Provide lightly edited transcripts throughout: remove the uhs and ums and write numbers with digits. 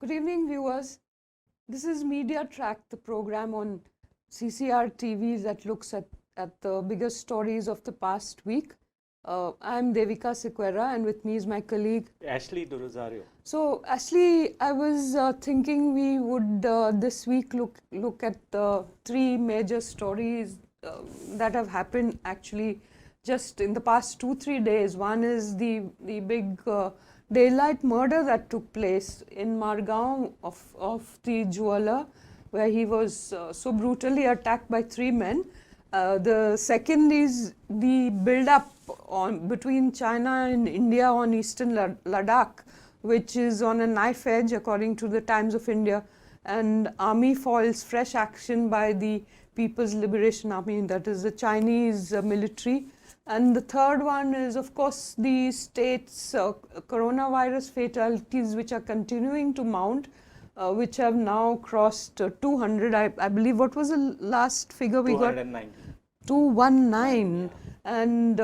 Good evening, viewers. This is Media Track, the program on CCR TV that looks at the biggest stories of the past week. I'm Devika Sequeira, and with me is my colleague Ashley Durosario. So, Ashley, I was thinking we would this week look at the three major stories that have happened actually just in the past 2-3 days. One is the big daylight murder that took place in Margao of the jeweler, where he was so brutally attacked by three men. The second is the build-up between China and India on eastern Ladakh, which is on a knife edge according to the Times of India, and army foils fresh action by the People's Liberation Army, that is the Chinese military. And the third one is, of course, the state's coronavirus fatalities, which are continuing to mount, which have now crossed 200. I believe, what was the last figure we got? 219. And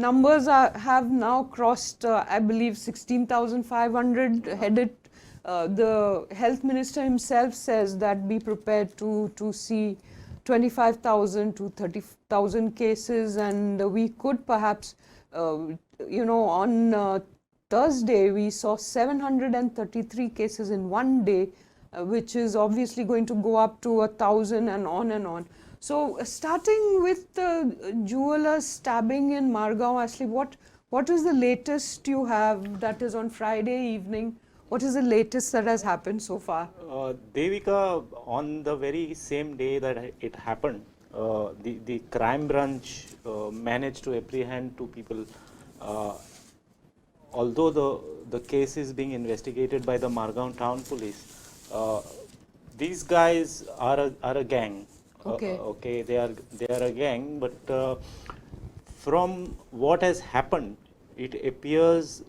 numbers have now crossed, I believe, 16,500 headed. The health minister himself says that be prepared to see 25,000 to 30,000 cases, and we could perhaps, on Thursday we saw 733 cases in one day, which is obviously going to go up to 1,000 and on and on. So, starting with the jeweler stabbing in Margao, Ashley, what is the latest you have? That is on Friday evening. What is the latest that has happened so far? Devika, on the very same day that it happened, the crime branch managed to apprehend two people. Although the case is being investigated by the Margao town police, these guys are a gang. Okay. They are a gang, but from what has happened, it appears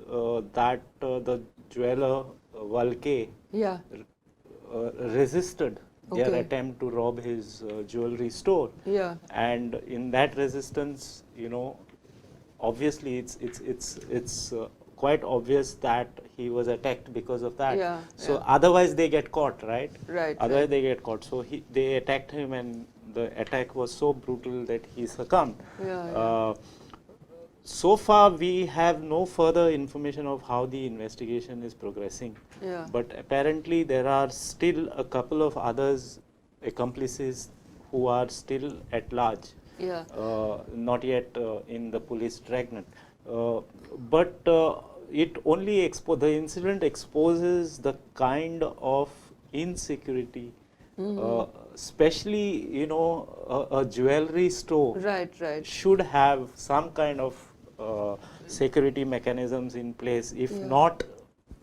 that the jeweler Valke resisted their attempt to rob his jewelry store. Yeah. And in that resistance, obviously it's quite obvious that he was attacked because of that. Yeah. So otherwise they get caught, right? Right. Otherwise they get caught. So they attacked him, and the attack was so brutal that he succumbed. So far, we have no further information of how the investigation is progressing. Yeah. But apparently, there are still a couple of others, accomplices, who are still at large. Yeah. Not yet in the police dragnet. But it only the incident exposes the kind of insecurity. Especially, a jewelry store should have some kind of security mechanisms in place, if not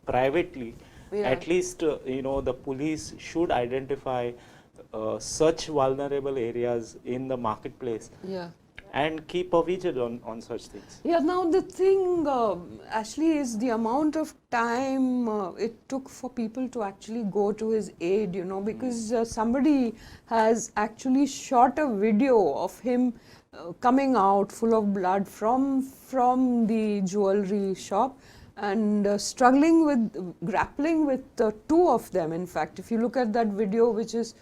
privately, at least the police should identify such vulnerable areas in the marketplace and keep a vigil on such things. Yeah, now the thing, Ashley, is the amount of time it took for people to actually go to his aid, because somebody has actually shot a video of him coming out full of blood from the jewelry shop and grappling with two of them. In fact, if you look at that video, which is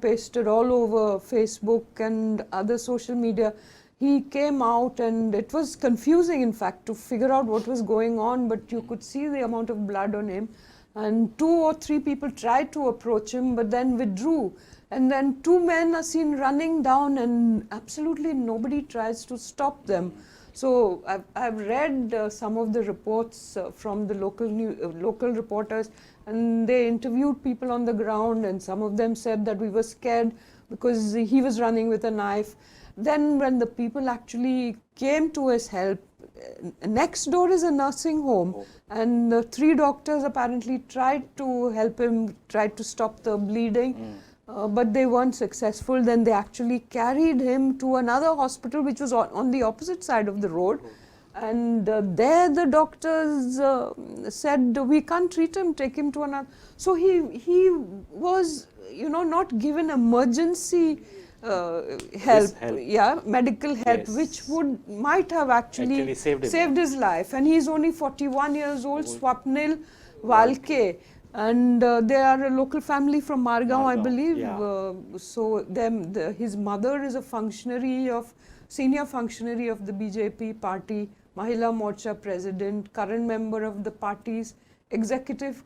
pasted all over Facebook and other social media, he came out and it was confusing, in fact, to figure out what was going on, but you could see the amount of blood on him, and 2 or 3 people tried to approach him but then withdrew, and then 2 men are seen running down and absolutely nobody tries to stop them. So I've read some of the reports from the local reporters, and they interviewed people on the ground, and some of them said that we were scared because he was running with a knife. Then when the people actually came to his help, next door is a nursing home, and 3 doctors apparently tried to help him, tried to stop the bleeding. But they weren't successful. Then they actually carried him to another hospital which was on the opposite side of the road, and there the doctors said, we can't treat him, take him to another. So he was not given emergency help, medical help, which might have actually saved his life. And he's only 41 years old, Swapnil Valke. and they are a local family from Margaon, I believe. Yeah. So his mother is a senior functionary of the BJP party, Mahila Morcha president, current member of the party's executive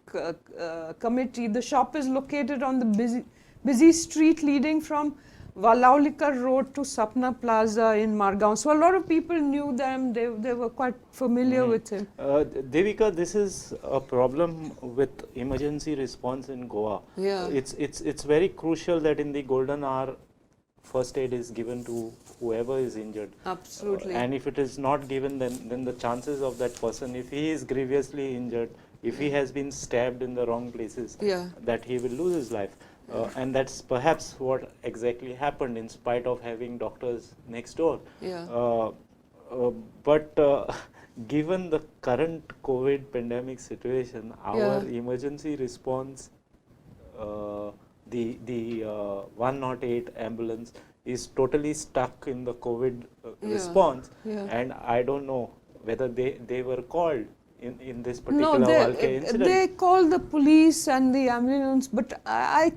committee. The shop is located on the busy street leading from Valaulika Road to Sapna Plaza in Margaon. So a lot of people knew them. They were quite familiar with him. Devika, this is a problem with emergency response in Goa. Yeah. It's very crucial that in the golden hour, first aid is given to whoever is injured. Absolutely. And if it is not given, then the chances of that person, if he is grievously injured, if he has been stabbed in the wrong places, that he will lose his life. And that's perhaps what exactly happened, in spite of having doctors next door. But given the current COVID pandemic situation, our emergency response, the 108 ambulance is totally stuck in the COVID response, and I don't know whether they were called in this particular incident. They call the police and the ambulance, but I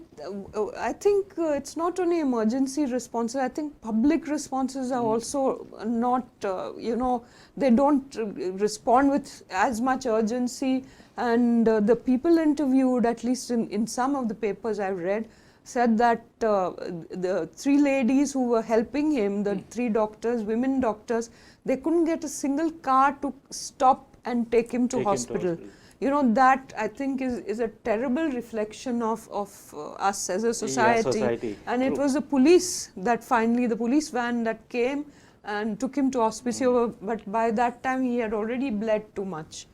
think it's not only emergency responses. I think public responses are also not, they don't respond with as much urgency. And the people interviewed, at least in some of the papers I've read, said that the three ladies who were helping him, the three doctors, women doctors, they couldn't get a single car to stop and take him to hospital. That I think is a terrible reflection of us as a society. And it was the police that finally, the police van that came and took him to hospital, but by that time he had already bled too much.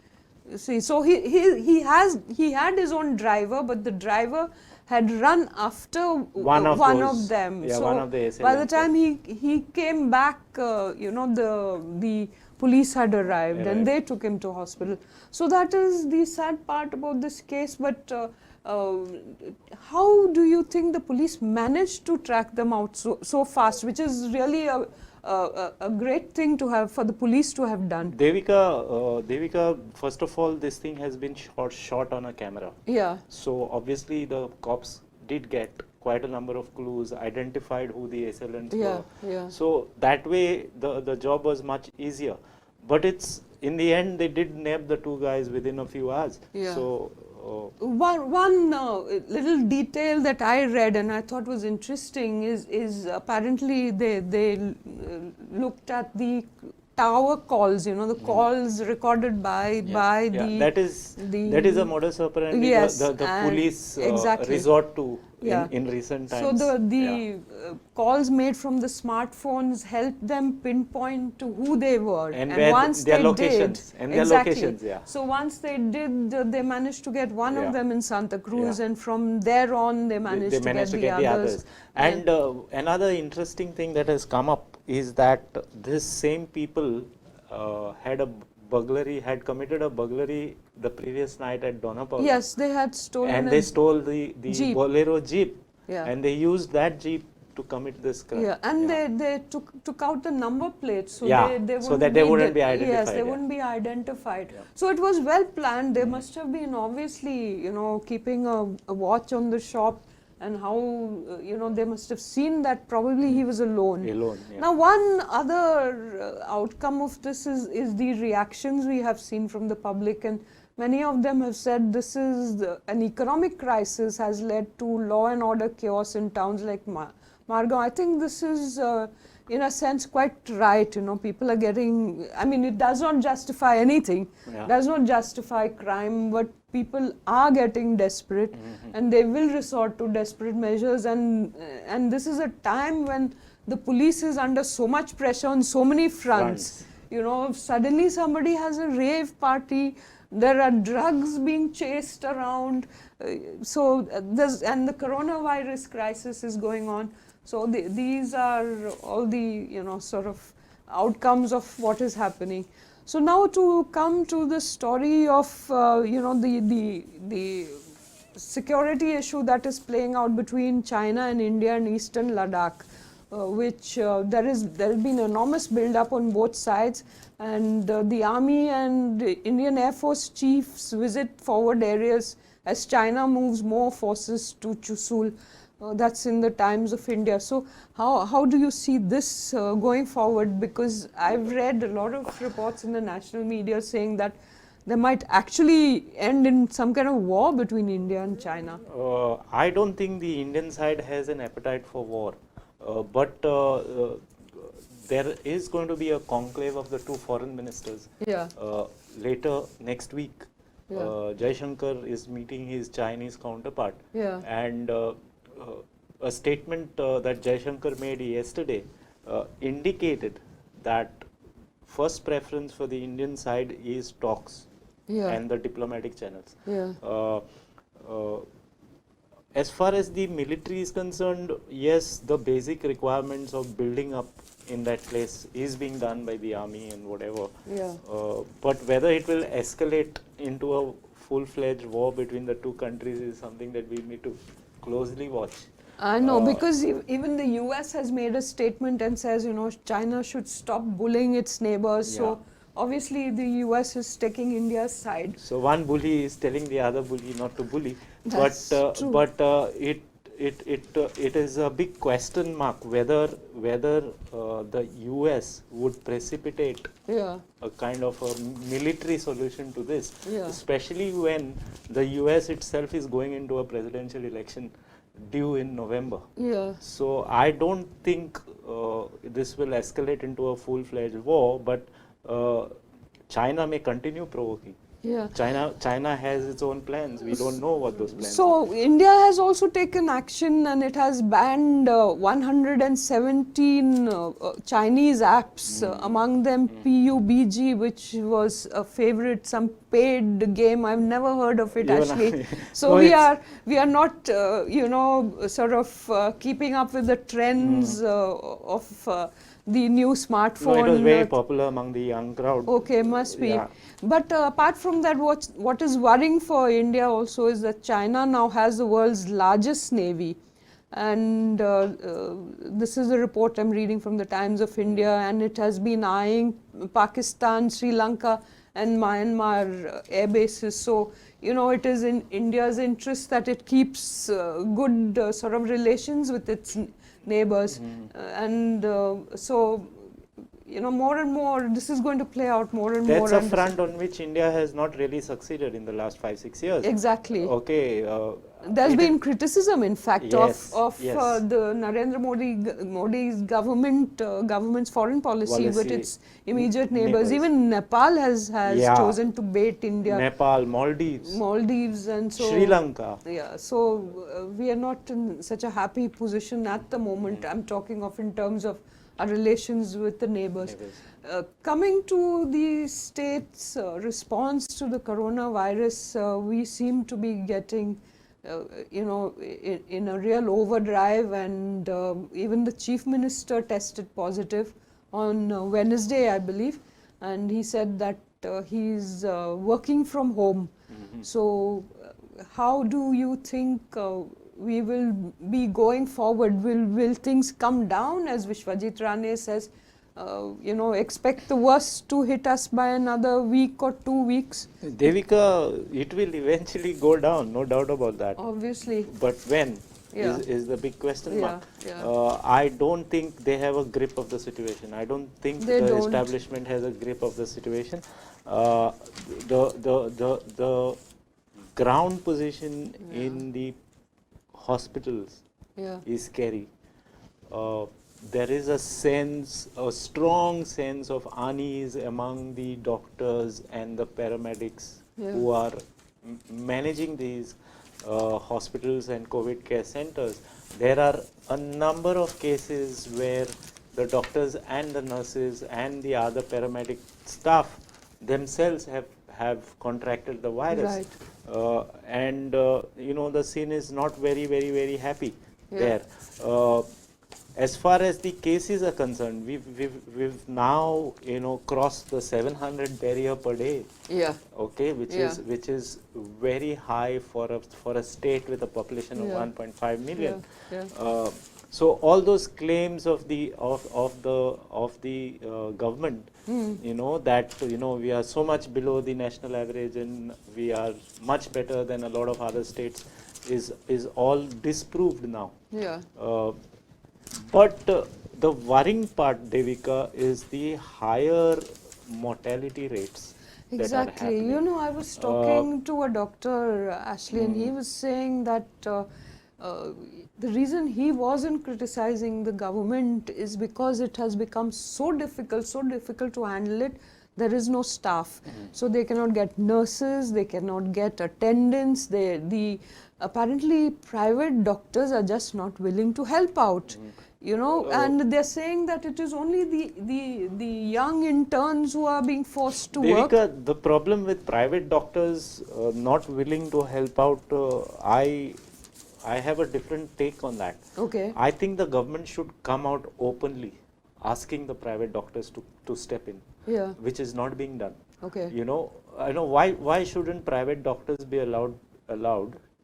You see, so he had his own driver, but the driver had run after one of them. Yeah, so one of the by the time he came back, the police had arrived and they took him to hospital. So that is the sad part about this case. But how do you think the police managed to track them out so fast, which is really a great thing to have, for the police to have done? Devika, first of all, this thing has been shot on a camera. Yeah. So obviously the cops did get quite a number of clues, identified who the assailants were. Yeah. So that way the job was much easier. But it's, in the end, they did nab the two guys within a few hours. Yeah. So one little detail that I read and I thought was interesting is apparently they looked at the tower calls, the calls recorded by the... That is a modus operandi the police resort to in recent times. So the calls made from the smartphones helped them pinpoint to who they were. And once their locations. So once they did, they managed to get one of them in Santa Cruz, and from there on they managed to get the others. And another interesting thing that has come up is that this same people had committed a burglary the previous night at Donapaula. Yes, they had stolen. And they stole the Jeep. Bolero Jeep. Yeah. And they used that Jeep to commit this crime. Yeah, and they took out the number plates, so they wouldn't be identified. Yes, they wouldn't be identified. Yeah. So it was well planned. They must have been obviously, keeping a watch on the shop, and how, they must have seen that probably he was alone. Yeah. Now, one other outcome of this is the reactions we have seen from the public, and many of them have said this is an economic crisis has led to law and order chaos in towns like Margaon. I think this is, in a sense, quite right. People are getting, it does not justify anything, does not justify crime, but people are getting desperate, and they will resort to desperate measures. And this is a time when the police is under so much pressure on so many fronts. Suddenly somebody has a rave party, there are drugs being chased around, and the coronavirus crisis is going on. So these are all the sort of outcomes of what is happening. So now to come to the story of the security issue that is playing out between China and India and Eastern Ladakh. which there has been enormous build-up on both sides, and the Army and Indian Air Force chiefs visit forward areas as China moves more forces to Chushul. That's in the Times of India. So how do you see this going forward? Because I've read a lot of reports in the national media saying that they might actually end in some kind of war between India and China. I don't think the Indian side has an appetite for war, but there is going to be a conclave of the two foreign ministers later next week. Jaishankar is meeting his Chinese counterpart, and a statement that Jaishankar made yesterday indicated that first preference for the Indian side is talks and the diplomatic channels. As far as the military is concerned, yes, the basic requirements of building up in that place is being done by the army and whatever. But whether it will escalate into a full-fledged war between the two countries is something that we need to closely watch. I know, because even the US has made a statement and says, China should stop bullying its neighbors. So obviously the US is taking India's side. So one bully is telling the other bully not to bully. That's true. But it is a big question mark whether the US would precipitate a kind of a military solution to this, especially when the US itself is going into a presidential election due in November. So I don't think this will escalate into a full-fledged war, but China may continue provoking. China has its own plans. We don't know what those plans are. So India has also taken action, and it has banned 117 Chinese apps, among them PUBG, which was a favorite, some paid game. I've never heard of it actually. So we are not sort of keeping up with the trends of the new smartphone. No, it was very popular among the young crowd. Okay, must be. But apart from that, what is worrying for India also is that China now has the world's largest navy. And this is a report I'm reading from the Times of India, and it has been eyeing Pakistan, Sri Lanka and Myanmar air bases. So, it is in India's interest that it keeps good sort of relations with its neighbors. So, more and more, this is going to play out more and more. That's a front on which India has not really succeeded in the last 5-6 years. Exactly. Okay. There's been criticism, in fact, of the Narendra Modi's government's foreign policy with its immediate neighbors. Even Nepal has chosen to bait India. Nepal, Maldives, and so Sri Lanka. So we are not in such a happy position at the moment. I'm talking of in terms of our relations with the neighbors. Coming to the state's response to the coronavirus, we seem to be getting in a real overdrive, and even the chief minister tested positive on Wednesday, I believe, and he said that he's working from home. So how do you think we will be going forward? Will things come down, as Vishwajit Rane says? Expect the worst to hit us by another week or 2 weeks? Devika, it will eventually go down, no doubt about that. Obviously. But when is the big question mark. I don't think they have a grip of the situation. I don't think the establishment has a grip of the situation. The ground position in the hospitals is scary. There is a strong sense of unease among the doctors and the paramedics who are managing these hospitals and COVID care centers. There are a number of cases where the doctors and the nurses and the other paramedic staff themselves have contracted the virus. And the scene is not very, very, very happy there. As far as the cases are concerned, we've now crossed the 700 barrier per day. Okay, which is very high for a state with a population of 1.5 million. So all those claims of the government, you know, that we are so much below the national average and we are much better than a lot of other states, is all disproved now. Yeah. But the worrying part, Devika, is the higher mortality rates. Exactly. You know, I was talking to a doctor, Ashley, and he was saying that the reason he wasn't criticizing the government is because it has become so difficult to handle it. There is no staff, so they cannot get nurses, they cannot get attendants. Apparently private doctors are just not willing to help out. You know, and they're saying that it is only the young interns who are being forced to work. Devika, the problem with private doctors not willing to help out, I have a different take on that. Okay. I think the government should come out openly asking the private doctors to step in, Yeah. which is not being done. Okay. You know, I know why shouldn't private doctors be allowed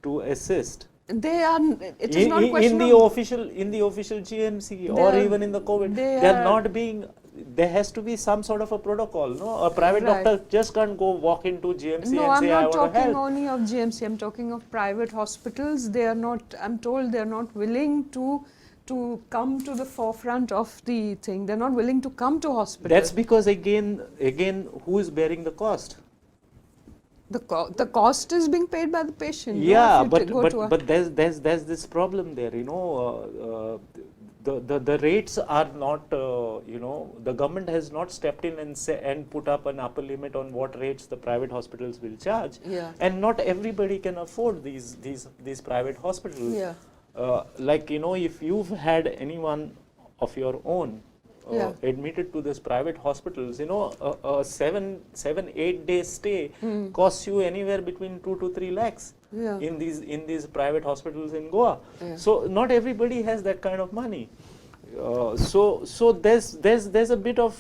to assist? They are. It is not a question in the official GMC or even in the COVID. They are not being. There has to be some sort of a protocol. No, a private doctor just can't go walk into GMC No, and say, I'm "I not want to talking help." only of GMC. I'm talking of private hospitals. They are not. I'm told they are not willing to come to the forefront of the thing. They're not willing to come to hospitals. That's because again, who is bearing the cost? The cost is being paid by the patient. Yeah, but there's this problem there. You know, the rates are not. You know, the government has not stepped in and put up an upper limit on what rates the private hospitals will charge. Yeah. And not everybody can afford these private hospitals. Yeah. Like, you know, if you've had anyone of your own admitted to this private hospitals, you know, a 7-8 day stay costs you anywhere between 2 to 3 lakhs in these private hospitals in Goa. Yeah. So not everybody has that kind of money. So there's a bit of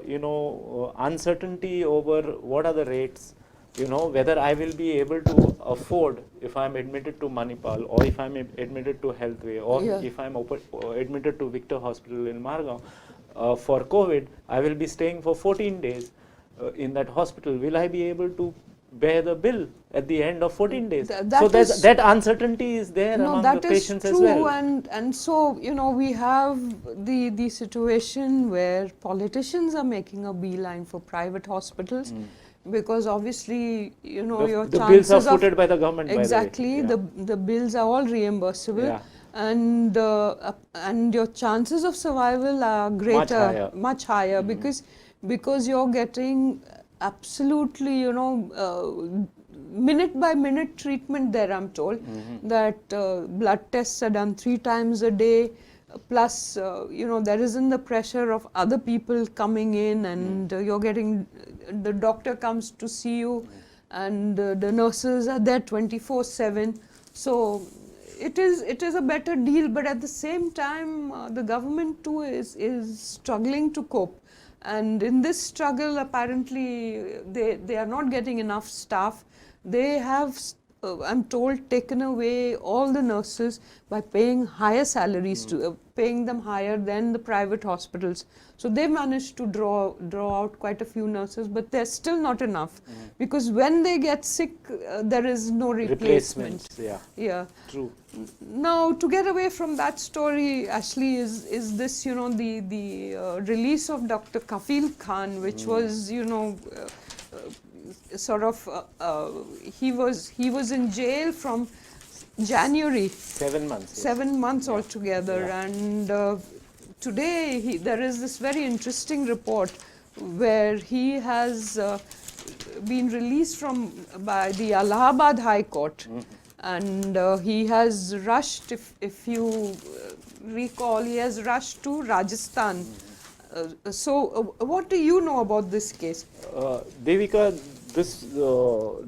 you know, uncertainty over what are the rates. You know, whether I will be able to afford if I'm admitted to Manipal, or if I'm admitted to Healthway, or if I'm admitted to Victor Hospital in Margao for COVID, I will be staying for 14 days in that hospital. Will I be able to bear the bill at the end of 14 days? So that uncertainty is there among the patients as well. And so, you know, we have the situation where politicians are making a beeline for private hospitals. Because obviously, you know, your the chances bills are footed by the government. Exactly, by the way. the bills are all reimbursable, and your chances of survival are greater, much higher, because you're getting absolutely, you know, minute by minute treatment there. I'm told that blood tests are done 3 times a day. Plus, you know, there isn't the pressure of other people coming in, and you're getting, the doctor comes to see you, and the nurses are there 24/7. So it is a better deal, but at the same time, the government too is struggling to cope. And in this struggle, apparently, they are not getting enough staff. They have, I'm told, taken away all the nurses by paying higher salaries to paying them higher than the private hospitals. So they managed to draw out quite a few nurses, but they're still not enough, because when they get sick, there is no replacement. Yeah. True. Now, to get away from that story, Ashley, is this, you know, the release of Dr. Kafil Khan, which was, you know, sort of he was in jail from January. 7 months. 7 months altogether, and today there is this very interesting report where he has been released by the Allahabad High Court, and he has rushed, if you recall, he has rushed to Rajasthan. So what do you know about this case? Devika, this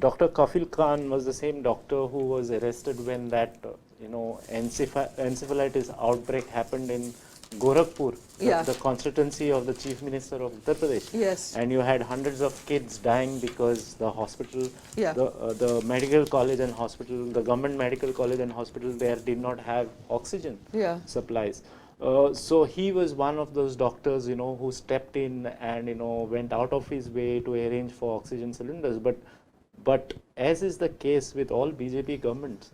Dr. Kafil Khan was the same doctor who was arrested when that you know, encephalitis outbreak happened in Gorakhpur, Yeah. the constituency of the Chief Minister of Uttar Pradesh. Yes. And you had hundreds of kids dying because the hospital, Yeah. the medical college and hospital, the government medical college and hospital there did not have oxygen Yeah. supplies. So he was one of those doctors, who stepped in and, went out of his way to arrange for oxygen cylinders. But as is the case with all BJP governments,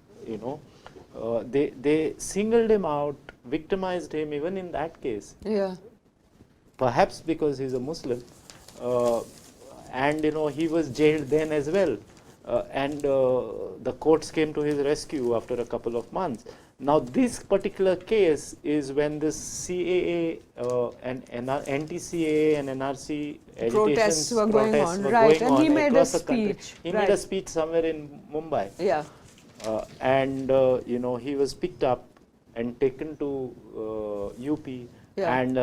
they singled him out, victimized him even in that case. Yeah. Perhaps because he's a Muslim, and he was jailed then as well, and the courts came to his rescue after a couple of months. Now this particular case is when this CAA and anti-CAA and NRC Protests were going on, were right? going And he on made a across the country. speech. He Right. made a speech somewhere in Mumbai. Yeah. And he was picked up and taken to UP, Yeah. and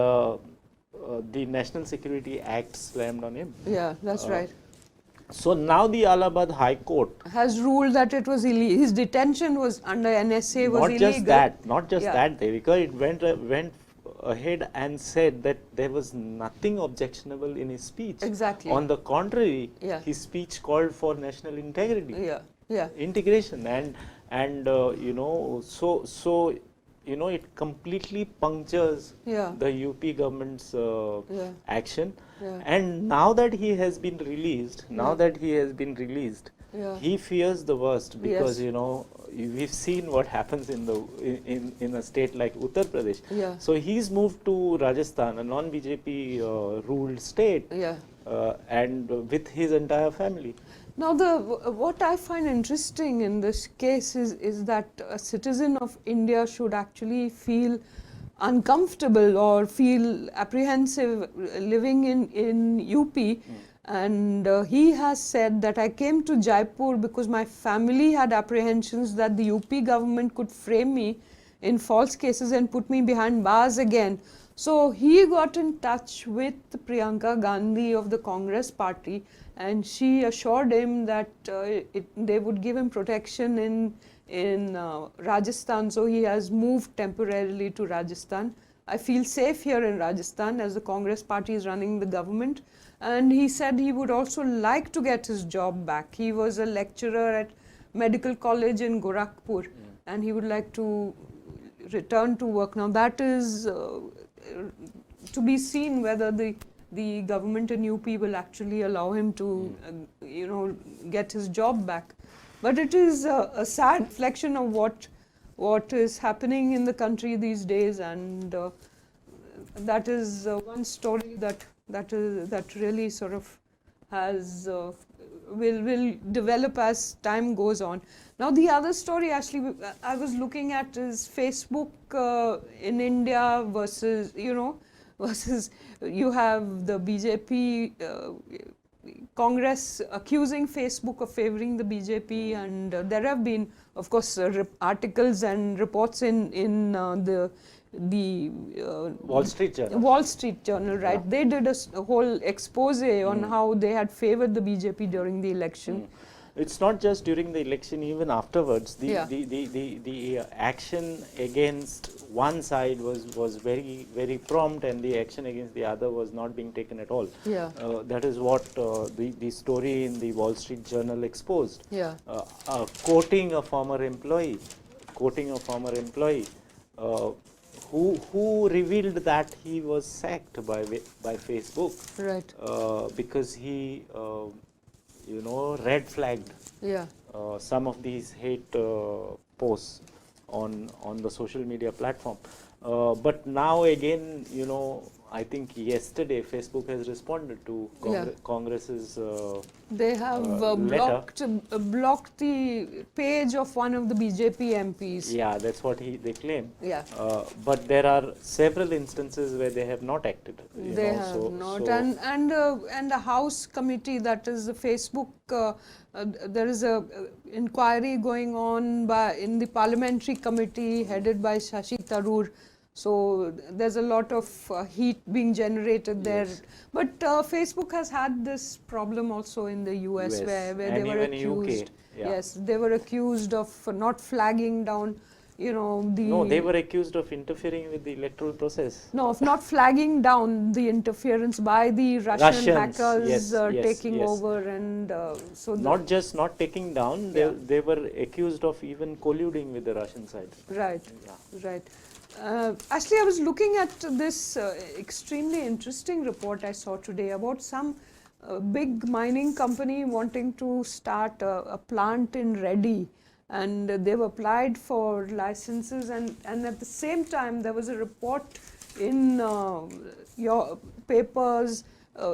the National Security Act slammed on him. Yeah, that's right. So now the Allahabad High Court, Has ruled that it was illegal. His detention was under NSA was not illegal. just Yeah. that, Devika, it went ahead and said that there was nothing objectionable in his speech. Exactly. On the contrary, Yeah. his speech called for national integrity. Yeah. Yeah. Integration, and so it completely punctures Yeah. the UP government's Yeah. action. Yeah. And now that he has been released, Yeah. he fears the worst, because Yes. we've seen what happens in a state like Uttar Pradesh. Yeah. So he's moved to Rajasthan, a non-BJP ruled state, Yeah. and with his entire family. Now, what I find interesting in this case is that a citizen of India should actually feel uncomfortable or feel apprehensive living in UP. And he has said that I came to Jaipur because my family had apprehensions that the UP government could frame me in false cases and put me behind bars again. So he got in touch with Priyanka Gandhi of the Congress party, and she assured him that they would give him protection in Rajasthan. So he has moved temporarily to Rajasthan. I feel safe here in Rajasthan as the Congress party is running the government. And he said he would also like to get his job back. He was a lecturer at medical college in Gorakhpur, and he would like to return to work. Now that is to be seen whether the government in UP will actually allow him to get his job back. But it is a sad reflection of what is happening in the country these days, and that is one story that really sort of has will develop as time goes on. Now the other story actually I was looking at is Facebook in India versus you have the BJP Congress accusing Facebook of favoring the BJP, and there have been, of course, articles and reports in the Wall Street Journal. Wall Street Journal, right? Yeah. They did a whole expose on how they had favored the BJP during the election. It's not just during the election, even afterwards. The action against one side was very, very prompt, and the action against the other was not being taken at all. Yeah. That is what the story in the Wall Street Journal exposed. Yeah. Quoting a former employee, who revealed that he was sacked by Facebook, Right. because he red flagged Yeah. some of these hate posts on the social media platform. But now again, I think yesterday Facebook has responded to Congress's They have blocked the page of one of the BJP MPs. Yeah, that's what they claim. Yeah. But there are several instances where they have not acted. They have not, and the House committee, that is the Facebook. There is a inquiry going on in the parliamentary committee headed by Shashi Tharoor. So there's a lot of heat being generated there. Yes. But Facebook has had this problem also in the US where they were accused. UK, yeah. Yes, they were accused of not flagging down you know, No, they were accused of interfering with the electoral process. No, of not flagging down the interference by the Russian hackers taking over, and so not just not taking down, they were accused of even colluding with the Russian side. Right, right. Actually, I was looking at this extremely interesting report I saw today about some big mining company wanting to start a plant in Reddy, and they've applied for licenses, and at the same time there was a report in your papers,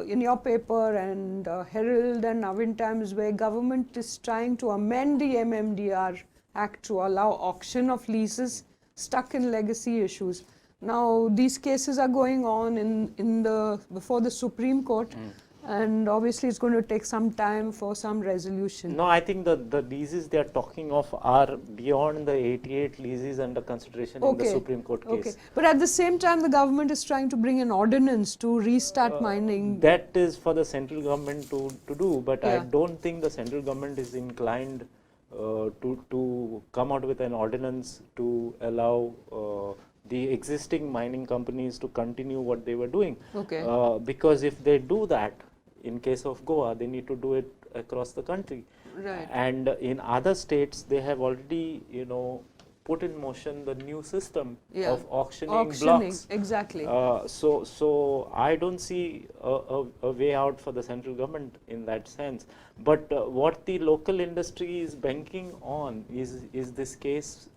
in your paper and Herald and Navin Times, where government is trying to amend the MMDR Act to allow auction of leases stuck in legacy issues. Now these cases are going on before the Supreme Court. And obviously it's going to take some time for some resolution. No, I think the leases they are talking of are beyond the 88 leases under consideration in the Supreme Court case. Okay, but at the same time the government is trying to bring an ordinance to restart mining. That is for the central government to do, but I don't think the central government is inclined to come out with an ordinance to allow the existing mining companies to continue what they were doing. Because if they do that, in case of Goa, they need to do it across the country. Right. And in other states, they have already, put in motion the new system of auctioning blocks. Exactly. So I don't see a way out for the central government in that sense. But what the local industry is banking on is this case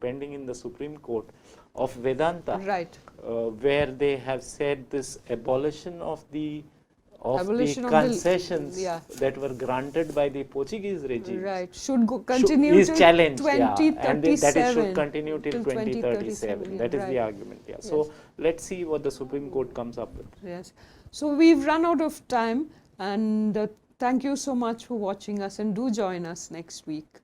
pending in the Supreme Court of Vedanta, where they have said this abolition of the concessions that were granted by the Portuguese regime should continue is till challenged, 2037. and that it should continue till 2037. That is the argument. So let's see what the Supreme Court comes up with. Yes. So we've run out of time, and thank you so much for watching us, and do join us next week.